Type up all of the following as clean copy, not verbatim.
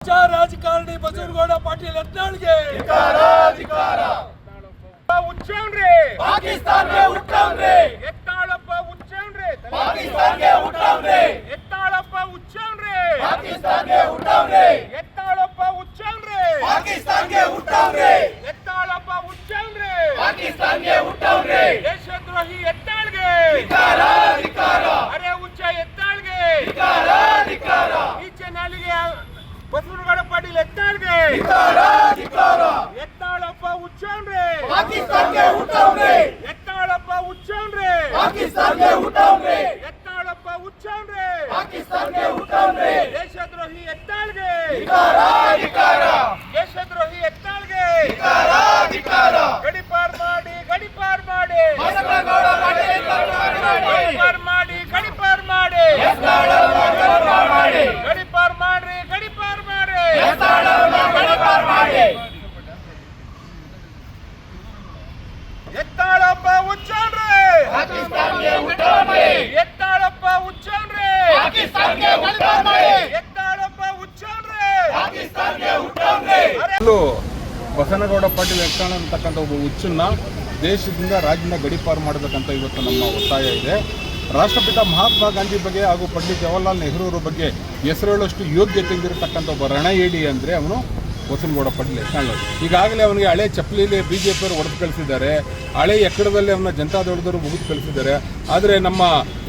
ರಾಜಕಾರಣಿ ಬಸವನಗೌಡ ಪಾಟೀಲ್ ಯತ್ನಾಳ್ಗೆ ಉಚ್ಚವ್ರೆ ಪಾಕಿಸ್ತಾನ್ಗೆ ಹುಟ್ಟವ್ರೆ ಎತ್ತಾಳಪ್ಪ ಉಚ್ಚವ್ರೆ ಪಾಕಿಸ್ತಾನ್ಗೆ ಹುಟ್ಟವ್ರೆ ಎತ್ತಾಳಪ್ಪ ಉಚ್ಚವ್ರೆ ಪಾಕಿಸ್ತಾನ್ಗೆ ಹುಟ್ಟವ್ರೆ ಎತ್ತಾಳಪ್ಪ ಉಚ್ಚವ್ರೆ ಪಾಕಿಸ್ತಾನ್ಗೆ ಹುಟ್ಟವ್ರೆ ಎತ್ತಾಳಪ್ಪ ಉಚ್ಚವ್ರೆ ಪಾಕಿಸ್ತಾನ್ಗೆ ಹುಟ್ಟವ್ರೆ ದೇಶದ್ರೋಹಿ ಎತ್ತಾಳ್ಗೆ ಧಿಕ್ಕಾರ ಅರೆ ಉಚ್ಚ ಎತ್ತಾಳ್ಗೆ ಧಿಕ್ಕಾರ ಈಚೆ ನಾಲಿಗೆ ಬಸವನಗೌಡ ಪಾಟೀಲ್ ಎತ್ತಾಳ್ಗೆ ಧಿಕ್ಕಾರ ಎತ್ತಾಳಪ್ಪ ಉಚ್ಚವ್ರೆ ಪಾಕಿಸ್ತಾನ್ಗೆ ಹುಟ್ಟವ್ರೆ ಎತ್ತಾಳಪ್ಪ ಉಚ್ಚವ್ರೆ ಪಾಕಿಸ್ತಾನ್ಗೆ ಹುಟ್ಟವ್ರೆ ಎತ್ತಾಳಪ್ಪ ಉಚ್ಚವ್ರೆ ಪಾಕಿಸ್ತಾನ್ಗೆ ಹುಟ್ಟವ್ರೆ ದೇಶದ್ರೋಹಿ ಎತ್ತಾಳ್ಗೆ ಧಿಕ್ಕಾರ ದೇಶದ್ರೋಹಿ ಎತ್ತಾಳ್ಗೆ ಧಿಕ್ಕಾರ ಗಡಿಪಾರ್ ಮಾಡಿ ಗಡಿಪಾರ್ ಮಾಡಿ ಬಸವನಗೌಡ ಪಾಟೀಲ್ ಗಡಿಪಾರ್ ಮಾಡಿ ಗಡಿಪಾರ್ ಮಾಡಿ ಮಾಡಿ ಗಡಿಪಾರ್ ಮಾಡ್ರಿ ಗಡಿಪಾರ್ ಮಾಡಿ ಗಡಿಪಾರ್ ಮಾಡಿ ಎತ್ತಾಳಪ್ಪ ಉಚ್ಚವ್ರೆ ಪಾಕಿಸ್ತಾನ್ಗೆ ಹುಟ್ಟವ್ರೆ ಎತ್ತಾಳಪ್ಪ ಉಚ್ಚವ್ರೆ ಪಾಕಿಸ್ತಾನ್ಗೆ ಹುಟ್ಟವ್ರೆ ಎತ್ತಾಳಪ್ಪ ಉಚ್ಚವ್ರೆ ಪಾಕಿಸ್ತಾನ್ಗೆ ಹುಟ್ಟವ್ರೆ ಬಸವನಗೌಡ ಪಾಟೀಲ್ ಯತ್ನಾಳ್ ಅಂತಕ್ಕಂಥ ಒಬ್ಬ ಹುಚ್ಚನ್ನ ದೇಶದಿಂದ ರಾಜ್ಯದಿಂದ ಗಡಿಪಾರು ಮಾಡಬೇಕಂತ ಇವತ್ತು ನಮ್ಮ ಒತ್ತಾಯ ಇದೆ. ರಾಷ್ಟ್ರಪಿತ ಮಹಾತ್ಮ ಗಾಂಧಿ ಬಗ್ಗೆ ಹಾಗೂ ಪಂಡಿತ್ ಜವಾಹರ್ಲಾಲ್ ನೆಹರೂರ ಬಗ್ಗೆ ಹೆಸರೇಳಷ್ಟು ಯೋಗ್ಯತೆ ಇರತಕ್ಕಂಥ ಒಬ್ಬ ರಣಯೇಡಿ ಅಂದರೆ ಅವನು ಬಸವನಗೌಡ ಪಾಟೀಲ್ ಯತ್ನಾಳ್. ಈಗಾಗಲೇ ಅವನಿಗೆ ಹಳೆ ಚಪ್ಪಲಿಲಿ BJಪಿಯವರು ಹೊಡೆದು ಕಳಿಸಿದ್ದಾರೆ, ಹಳೆ ಎಕ್ಕಡದಲ್ಲಿ ಅವನ ಜನತಾದಳದವರು ಮುಗಿದು ಕಳಿಸಿದ್ದಾರೆ. ಆದರೆ ನಮ್ಮ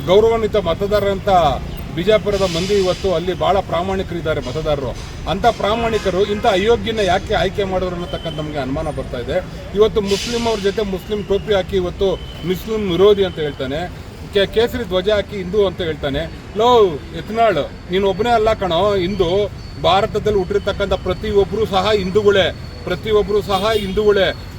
ಗೌರವಾನ್ವಿತ ಮತದಾರರಂತ ಬಿಜಾಪುರದ ಮಂದಿ ಇವತ್ತು ಅಲ್ಲಿ ಭಾಳ ಪ್ರಾಮಾಣಿಕರಿದ್ದಾರೆ ಮತದಾರರು. ಅಂಥ ಪ್ರಾಮಾಣಿಕರು ಇಂಥ ಅಯೋಗ್ಯನ ಯಾಕೆ ಆಯ್ಕೆ ಮಾಡೋರು ಅನ್ನತಕ್ಕಂಥ ನಮಗೆ ಅನುಮಾನ ಬರ್ತಾ ಇದೆ. ಇವತ್ತು ಮುಸ್ಲಿಂ ಅವ್ರ ಜೊತೆ ಮುಸ್ಲಿಂ ಟೋಪಿ ಹಾಕಿ ಇವತ್ತು ಮುಸ್ಲಿಂ ವಿರೋಧಿ ಅಂತ ಹೇಳ್ತಾನೆ, ಕೇಸರಿ ಧ್ವಜ ಹಾಕಿ ಹಿಂದೂ ಅಂತ ಹೇಳ್ತಾನೆ. ಲೋ ಯತ್ನಾಳ್, ನೀನು ಒಬ್ಬನೇ ಅಲ್ಲ ಕಣೋ ಹಿಂದೂ. ಭಾರತದಲ್ಲಿ ಹುಟ್ಟಿರ್ತಕ್ಕಂಥ ಪ್ರತಿಯೊಬ್ಬರು ಸಹ ಹಿಂದೂಗಳೇ,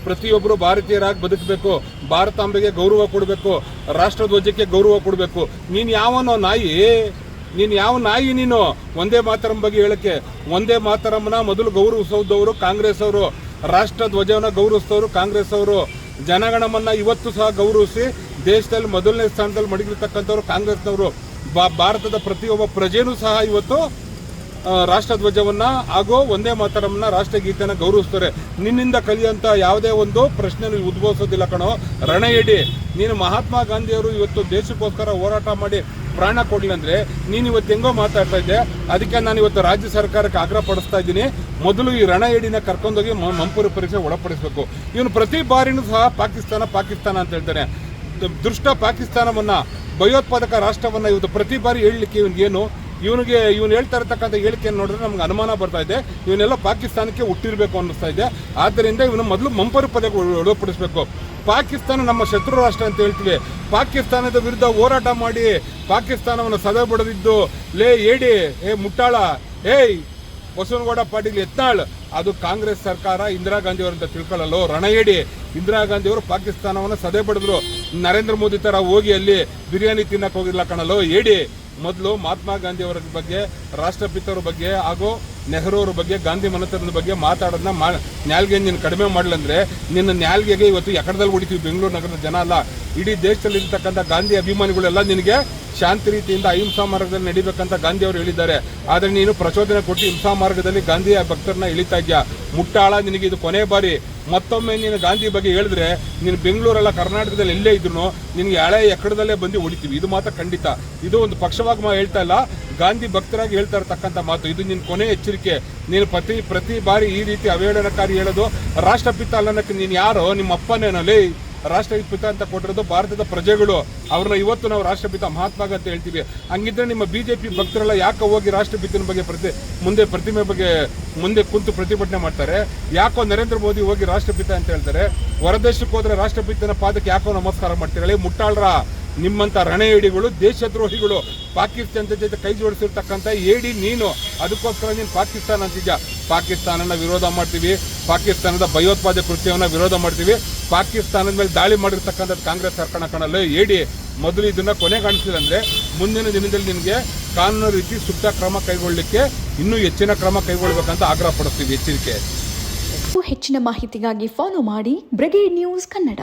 ಪ್ರತಿಯೊಬ್ಬರು ಭಾರತೀಯರಾಗಿ ಬದುಕಬೇಕು, ಭಾರತಾಂಬೆಗೆ ಗೌರವ ಕೊಡಬೇಕು, ರಾಷ್ಟ್ರಧ್ವಜಕ್ಕೆ ಗೌರವ ಕೊಡಬೇಕು. ನೀನು ಯಾವನೋ ನಾಯಿ, ನೀನು ಒಂದೇ ಮಾತರಂ ಬಗ್ಗೆ ಹೇಳಕ್ಕೆ. ಒಂದೇ ಮಾತರಂನ ಮೊದಲು ಗೌರವಿಸೋದವರು ಕಾಂಗ್ರೆಸ್ ಅವರು, ರಾಷ್ಟ್ರ ಧ್ವಜವನ್ನು ಗೌರವಿಸಿದವರು ಕಾಂಗ್ರೆಸ್ ಅವರು, ಜನಗಣಮನ್ನ ಇವತ್ತು ಸಹ ಗೌರವಿಸಿ ದೇಶದಲ್ಲಿ ಮೊದಲನೇ ಸ್ಥಾನದಲ್ಲಿ ಮಡಗಿರ್ತಕ್ಕಂಥವ್ರು ಕಾಂಗ್ರೆಸ್ನವರು. ಭಾರತದ ಪ್ರತಿಯೊಬ್ಬ ಪ್ರಜೆನೂ ಸಹ ಇವತ್ತು ರಾಷ್ಟ್ರಧ್ವಜವನ್ನು ಹಾಗೂ ಒಂದೇ ಮಾತರಮ್ನ ರಾಷ್ಟ್ರಗೀತೆಯನ್ನು ಗೌರವಿಸ್ತಾರೆ. ನಿನ್ನಿಂದ ಕಲಿಯುವಂಥ ಯಾವುದೇ ಒಂದು ಪ್ರಶ್ನೆ ಉದ್ಭವಿಸೋದಿಲ್ಲ ಕಣೋ ರಣಯೇಡಿ. ನೀನು ಮಹಾತ್ಮ ಗಾಂಧಿಯವರು ಇವತ್ತು ದೇಶಕ್ಕೋಸ್ಕರ ಹೋರಾಟ ಮಾಡಿ ಪ್ರಾಣ ಕೊಡಲಿ ಅಂದರೆ ನೀನು ಇವತ್ತು ಹೆಂಗೋ ಮಾತಾಡ್ತಾ ಇದ್ದೆ. ಅದಕ್ಕೆ ನಾನು ಇವತ್ತು ರಾಜ್ಯ ಸರ್ಕಾರಕ್ಕೆ ಆಗ್ರಹ ಪಡಿಸ್ತಾ ಇದ್ದೀನಿ, ಮೊದಲು ಈ ರಣಯೇಡಿನ ಕರ್ಕೊಂಡೋಗಿ ಮಂಪೂರಿ ಪರೀಕ್ಷೆ ಒಳಪಡಿಸಬೇಕು. ಇವನು ಪ್ರತಿ ಬಾರಿನೂ ಸಹ ಪಾಕಿಸ್ತಾನ ಅಂತ ಹೇಳ್ತಾನೆ. ದುಷ್ಟ ಪಾಕಿಸ್ತಾನವನ್ನು, ಭಯೋತ್ಪಾದಕ ರಾಷ್ಟ್ರವನ್ನು ಇವತ್ತು ಪ್ರತಿ ಬಾರಿ ಹೇಳಲಿಕ್ಕೆ ಇವನು ಹೇಳ್ತಾ ಇರತಕ್ಕಂಥ ಹೇಳಿಕೆಯನ್ನು ನೋಡಿದ್ರೆ ನಮ್ಗೆ ಅನುಮಾನ ಬರ್ತಾ ಇದೆ, ಇವನ್ನೆಲ್ಲ ಪಾಕಿಸ್ತಾನಕ್ಕೆ ಹುಟ್ಟಿರಬೇಕು ಅನ್ನಿಸ್ತಾ ಇದೆ. ಆದ್ದರಿಂದ ಇವನು ಮೊದಲು ಮಂಪರು ಪದಕ್ಕೆ ಒಳಪಡಿಸಬೇಕು. ಪಾಕಿಸ್ತಾನ ನಮ್ಮ ಶತ್ರು ರಾಷ್ಟ್ರ ಅಂತ ಹೇಳ್ತೀವಿ. ಪಾಕಿಸ್ತಾನದ ವಿರುದ್ಧ ಹೋರಾಟ ಮಾಡಿ ಪಾಕಿಸ್ತಾನವನ್ನು ಸದೆ ಬಡಿದಿದ್ದು ಮುಟ್ಟಾಳ ಬಸವನಗೌಡ ಪಾಟೀಲ್ ಯತ್ನಾಳ್, ಅದು ಕಾಂಗ್ರೆಸ್ ಸರ್ಕಾರ ಇಂದಿರಾ ಗಾಂಧಿ ಅವರಂತ ತಿಳ್ಕೊಳ್ಳಲು ರಣಯೇಡಿ. ಇಂದಿರಾ ಗಾಂಧಿ ಅವರು ಪಾಕಿಸ್ತಾನವನ್ನು ಸದೆ ಬಡಿದ್ರು. ನರೇಂದ್ರ ಮೋದಿ ತರ ಹೋಗಿ ಅಲ್ಲಿ ಬಿರಿಯಾನಿ ತಿನ್ನಕ್ಕೆ ಹೋಗಿಲ್ಲ ಕಣಲು ಏಡಿ. ಮೊದಲು ಮಹಾತ್ಮ ಗಾಂಧಿ ಅವರ ಬಗ್ಗೆ, ರಾಷ್ಟ್ರಪಿತವ್ರ ಬಗ್ಗೆ ಹಾಗೂ ನೆಹರು ಅವ್ರ ಬಗ್ಗೆ, ಗಾಂಧಿ ಮನೆತನದ ಬಗ್ಗೆ ಮಾತಾಡೋದನ್ನ ನ್ಯಾಲ್ಗೆ ನೀನು ಕಡಿಮೆ ಮಾಡಲಂದ್ರೆ ನಿನ್ನ ನ್ಯಾಲ್ಗೆಗೆ ಇವತ್ತು ಎಕಡದಲ್ಲಿ ಹೊಡಿತೀವಿ. ಬೆಂಗಳೂರು ನಗರದ ಜನ ಅಲ್ಲ, ಇಡೀ ದೇಶದಲ್ಲಿ ಇರ್ತಕ್ಕಂಥ ಗಾಂಧಿ ಅಭಿಮಾನಿಗಳೆಲ್ಲ ನಿನಗೆ ಶಾಂತಿ ರೀತಿಯಿಂದ ಅಹಿಂಸಾ ಮಾರ್ಗದಲ್ಲಿ ನಡಿಬೇಕಂತ ಗಾಂಧಿ ಅವರು ಹೇಳಿದ್ದಾರೆ. ಆದರೆ ನೀನು ಪ್ರಚೋದನೆ ಕೊಟ್ಟು ಹಿಂಸಾ ಮಾರ್ಗದಲ್ಲಿ ಗಾಂಧಿ ಭಕ್ತರನ್ನ ಇಳಿತಾ ಇದೆಯಾ. ಮುಟ್ಟಾಳ, ನಿನಗೆ ಇದು ಕೊನೆ ಬಾರಿ. ಮತ್ತೊಮ್ಮೆ ನೀನು ಗಾಂಧಿ ಬಗ್ಗೆ ಹೇಳಿದ್ರೆ ನೀನು ಬೆಂಗಳೂರಲ್ಲ ಕರ್ನಾಟಕದಲ್ಲಿ ಎಲ್ಲೇ ಇದ್ರು ನಿನಗೆ ಹಳೆ ಎಕ್ಕಡದಲ್ಲೇ ಬಂದು ಹೊಡಿತೀವಿ. ಇದು ಮಾತ್ರ ಖಂಡಿತ. ಇದು ಒಂದು ಪಕ್ಷವಾಗಿ ಹೇಳ್ತಾ ಇಲ್ಲ, ಗಾಂಧಿ ಭಕ್ತರಾಗಿ ಹೇಳ್ತಾ ಇರತಕ್ಕಂಥ ಮಾತು. ಇದು ನಿನ್ನ ಕೊನೆ ಎಚ್ಚರಿಕೆ. ನೀನು ಪ್ರತಿ ಬಾರಿ ಈ ರೀತಿ ಅವೇಳನಕಾರಿ ಹೇಳೋದು. ರಾಷ್ಟ್ರಪಿತ ಅಲ್ಲನ್ನಕ್ಕೆ ನೀನು ಯಾರೋ, ನಿಮ್ಮ ಅಪ್ಪನೇನಲ್ಲಿ ರಾಷ್ಟ್ರಪಿತ ಅಂತ ಕೊಟ್ಟಿರೋದು ಭಾರತದ ಪ್ರಜೆಗಳು. ಅವ್ರನ್ನ ಇವತ್ತು ನಾವು ರಾಷ್ಟ್ರಪಿತ ಮಹಾತ್ಮ ಅಂತ ಹೇಳ್ತೀವಿ. ಹಂಗಿದ್ರೆ ನಿಮ್ಮ BJP ಭಕ್ತರೆಲ್ಲ ಯಾಕೆ ಹೋಗಿ ರಾಷ್ಟ್ರಪಿತನ ಬಗ್ಗೆ ಪ್ರತಿಮೆ ಬಗ್ಗೆ ಮುಂದೆ ಕುಂತು ಪ್ರತಿಭಟನೆ ಮಾಡ್ತಾರೆ? ಯಾಕೋ ನರೇಂದ್ರ ಮೋದಿ ಹೋಗಿ ರಾಷ್ಟ್ರಪಿತ ಅಂತ ಹೇಳ್ತಾರೆ? ಹೊರದೇಶಕ್ಕೆ ಹೋದ್ರೆ ರಾಷ್ಟ್ರಪಿತನ ಪಾದಕ್ಕೆ ಯಾಕೋ ನಮಸ್ಕಾರ ಮಾಡ್ತೀರಲ್ಲ ಮುಟ್ಟಾಳ್ರ. ನಿಮ್ಮಂಥ ರಣಯೇಡಿಗಳು, ದೇಶದ್ರೋಹಿಗಳು, ಪಾಕಿಸ್ತಾನದ ಜೊತೆ ಕೈ ಜೋಡಿಸಿರ್ತಕ್ಕಂಥ ಏಡಿ ನೀನು. ಅದಕ್ಕೋಸ್ಕರ ನೀನು ಪಾಕಿಸ್ತಾನ ಅಂತಿದ್ಯಾ. ಪಾಕಿಸ್ತಾನನ ವಿರೋಧ ಮಾಡ್ತೀವಿ, ಪಾಕಿಸ್ತಾನದ ಭಯೋತ್ಪಾದಕ ಕೃತ್ಯವನ್ನು ವಿರೋಧ ಮಾಡ್ತೀವಿ. ಪಾಕಿಸ್ತಾನದ ಮೇಲೆ ದಾಳಿ ಮಾಡಿರ್ತಕ್ಕಂಥದ್ದು ಕಾಂಗ್ರೆಸ್ ಸರ್ಕಾರ ಕಣಲ್ಲ ಏಡಿ. ಮೊದಲು ಇದನ್ನು ಕೊನೆಗಾಣಿಸಿಲ್ಲ ಅಂದರೆ ಮುಂದಿನ ದಿನದಲ್ಲಿ ನಿಮಗೆ ಕಾನೂನು ರೀತಿ ಸೂಕ್ತ ಕ್ರಮ ಕೈಗೊಳ್ಳಲಿಕ್ಕೆ ಇನ್ನೂ ಹೆಚ್ಚಿನ ಕ್ರಮ ಕೈಗೊಳ್ಳಬೇಕಂತ ಆಗ್ರಹ ಪಡಿಸ್ತೀವಿ. ಎಚ್ಚರಿಕೆ. ಹೆಚ್ಚಿನ ಮಾಹಿತಿಗಾಗಿ ಫಾಲೋ ಮಾಡಿ ಬ್ರಿಗೇಡ್ ನ್ಯೂಸ್ ಕನ್ನಡ.